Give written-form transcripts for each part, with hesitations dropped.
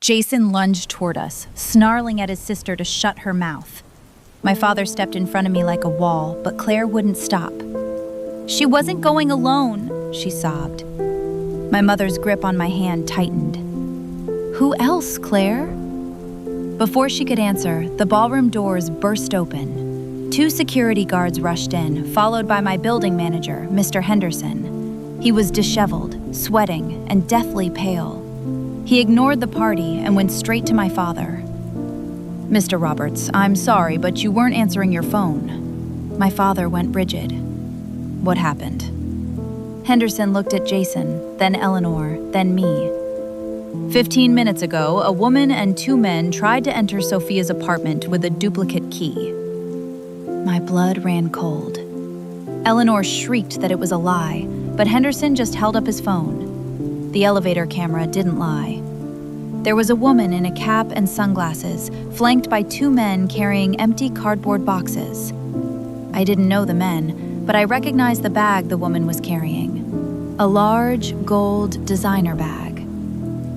Jason lunged toward us, snarling at his sister to shut her mouth. My father stepped in front of me like a wall, but Claire wouldn't stop. "She wasn't going alone," she sobbed. My mother's grip on my hand tightened. "Who else, Claire?" Before she could answer, the ballroom doors burst open. 2 security guards rushed in, followed by my building manager, Mr. Henderson. He was disheveled, sweating, and deathly pale. He ignored the party and went straight to my father. "Mr. Roberts, I'm sorry, but you weren't answering your phone." My father went rigid. "What happened?" Henderson looked at Jason, then Eleanor, then me. 15 minutes ago, a woman and 2 men tried to enter Sophia's apartment with a duplicate key." My blood ran cold. Eleanor shrieked that it was a lie, but Henderson just held up his phone. The elevator camera didn't lie. There was a woman in a cap and sunglasses, flanked by 2 men carrying empty cardboard boxes. I didn't know the men, but I recognized the bag the woman was carrying. A large, gold designer bag.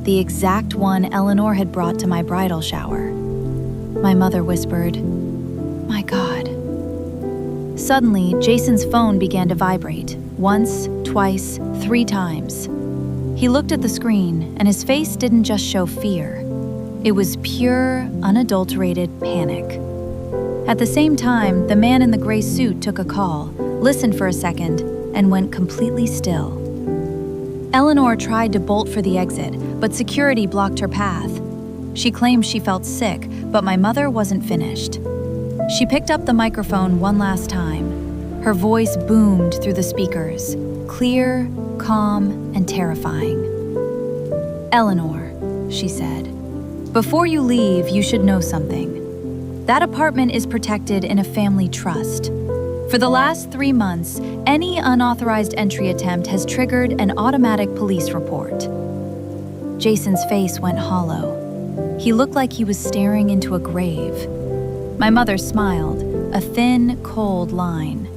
The exact one Eleanor had brought to my bridal shower. My mother whispered, "My God." Suddenly, Jason's phone began to vibrate, once, twice, 3 times. He looked at the screen, and his face didn't just show fear. It was pure, unadulterated panic. At the same time, the man in the gray suit took a call, listened for a second, and went completely still. Eleanor tried to bolt for the exit, but security blocked her path. She claimed she felt sick, but my mother wasn't finished. She picked up the microphone one last time. Her voice boomed through the speakers, clear, calm, and terrifying. "Eleanor," she said, "before you leave, you should know something. That apartment is protected in a family trust. For the last 3 months, any unauthorized entry attempt has triggered an automatic police report." Jason's face went hollow. He looked like he was staring into a grave. My mother smiled, a thin, cold line.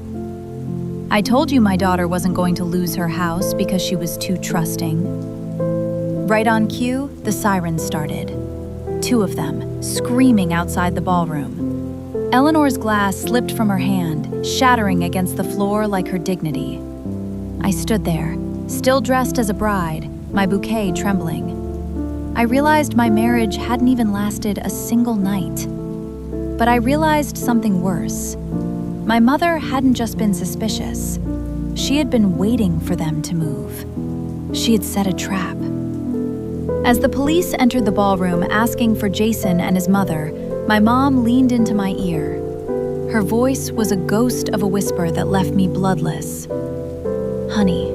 "I told you my daughter wasn't going to lose her house because she was too trusting." Right on cue, the sirens started. 2 of them, screaming outside the ballroom. Eleanor's glass slipped from her hand, shattering against the floor like her dignity. I stood there, still dressed as a bride, my bouquet trembling. I realized my marriage hadn't even lasted a single night. But I realized something worse. My mother hadn't just been suspicious. She had been waiting for them to move. She had set a trap. As the police entered the ballroom asking for Jason and his mother, my mom leaned into my ear. Her voice was a ghost of a whisper that left me bloodless. "Honey,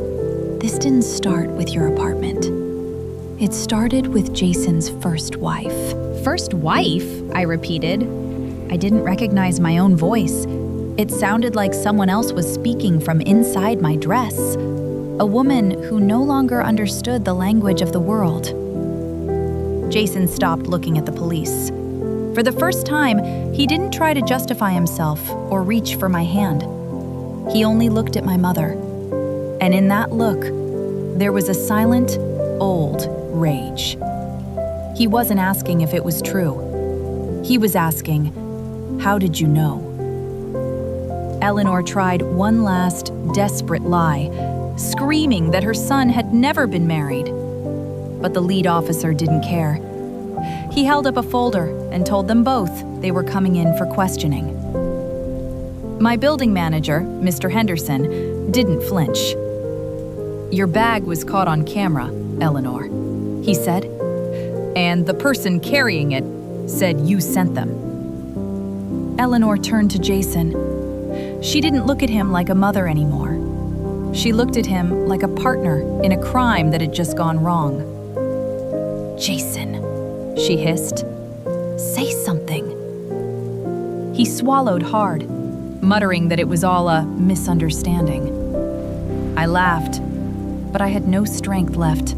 this didn't start with your apartment. It started with Jason's first wife." "First wife?" I repeated. I didn't recognize my own voice. It sounded like someone else was speaking from inside my dress. A woman who no longer understood the language of the world. Jason stopped looking at the police. For the first time, he didn't try to justify himself or reach for my hand. He only looked at my mother. And in that look, there was a silent, old rage. He wasn't asking if it was true. He was asking, "How did you know?" Eleanor tried one last, desperate lie, screaming that her son had never been married. But the lead officer didn't care. He held up a folder and told them both they were coming in for questioning. My building manager, Mr. Henderson, didn't flinch. "Your bag was caught on camera, Eleanor," he said. "And the person carrying it said you sent them." Eleanor turned to Jason. She didn't look at him like a mother anymore. She looked at him like a partner in a crime that had just gone wrong. "Jason," she hissed, "say something." He swallowed hard, muttering that it was all a misunderstanding. I laughed, but I had no strength left.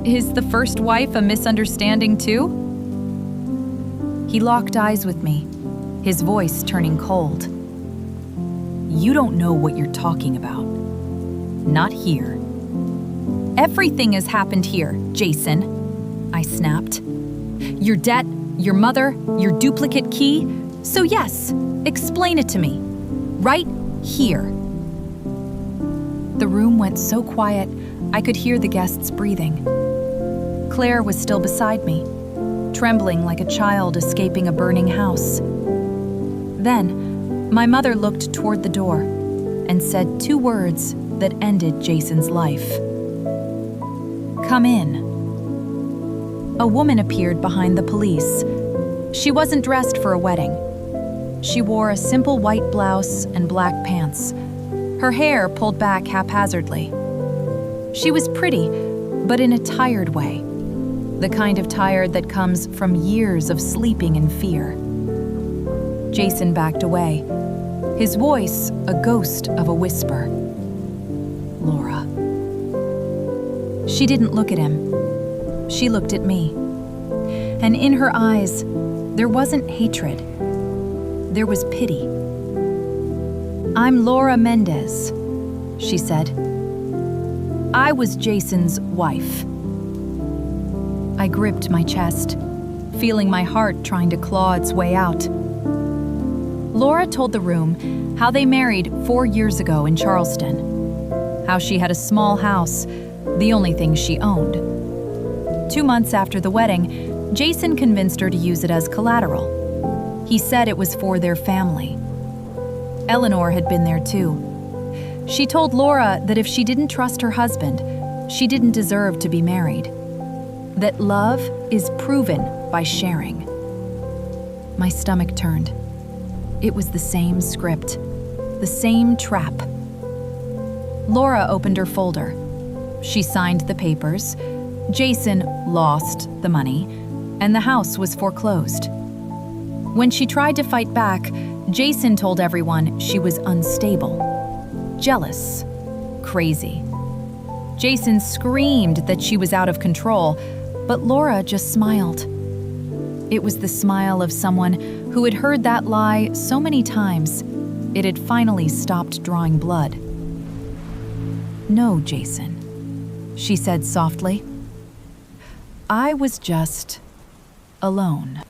"Is the first wife a misunderstanding too?" He locked eyes with me, his voice turning cold. "You don't know what you're talking about. Not here. Everything has happened here, Jason." I snapped. Your debt, your mother, your duplicate key? So yes, explain it to me. Right here. The room went so quiet, I could hear the guests breathing. Claire was still beside me, trembling like a child escaping a burning house. Then, my mother looked toward the door and said 2 words that ended Jason's life. Come in. A woman appeared behind the police. She wasn't dressed for a wedding. She wore a simple white blouse and black pants, her hair pulled back haphazardly. She was pretty, but in a tired way, the kind of tired that comes from years of sleeping in fear. Jason backed away, his voice a ghost of a whisper. Laura. She didn't look at him. She looked at me. And in her eyes, there wasn't hatred. There was pity. I'm Laura Mendez, she said. I was Jason's wife. I gripped my chest, feeling my heart trying to claw its way out. Laura told the room how they married 4 years ago in Charleston, how she had a small house, the only thing she owned. 2 months after the wedding, Jason convinced her to use it as collateral. He said it was for their family. Eleanor had been there too. She told Laura that if she didn't trust her husband, she didn't deserve to be married. That love is proven by sharing. My stomach turned. It was the same script, the same trap. Laura opened her folder. She signed the papers. Jason lost the money, and the house was foreclosed. When she tried to fight back, Jason told everyone she was unstable, jealous, crazy. Jason screamed that she was out of control, but Laura just smiled. It was the smile of someone who had heard that lie so many times, it had finally stopped drawing blood. No, Jason, she said softly. I was just alone.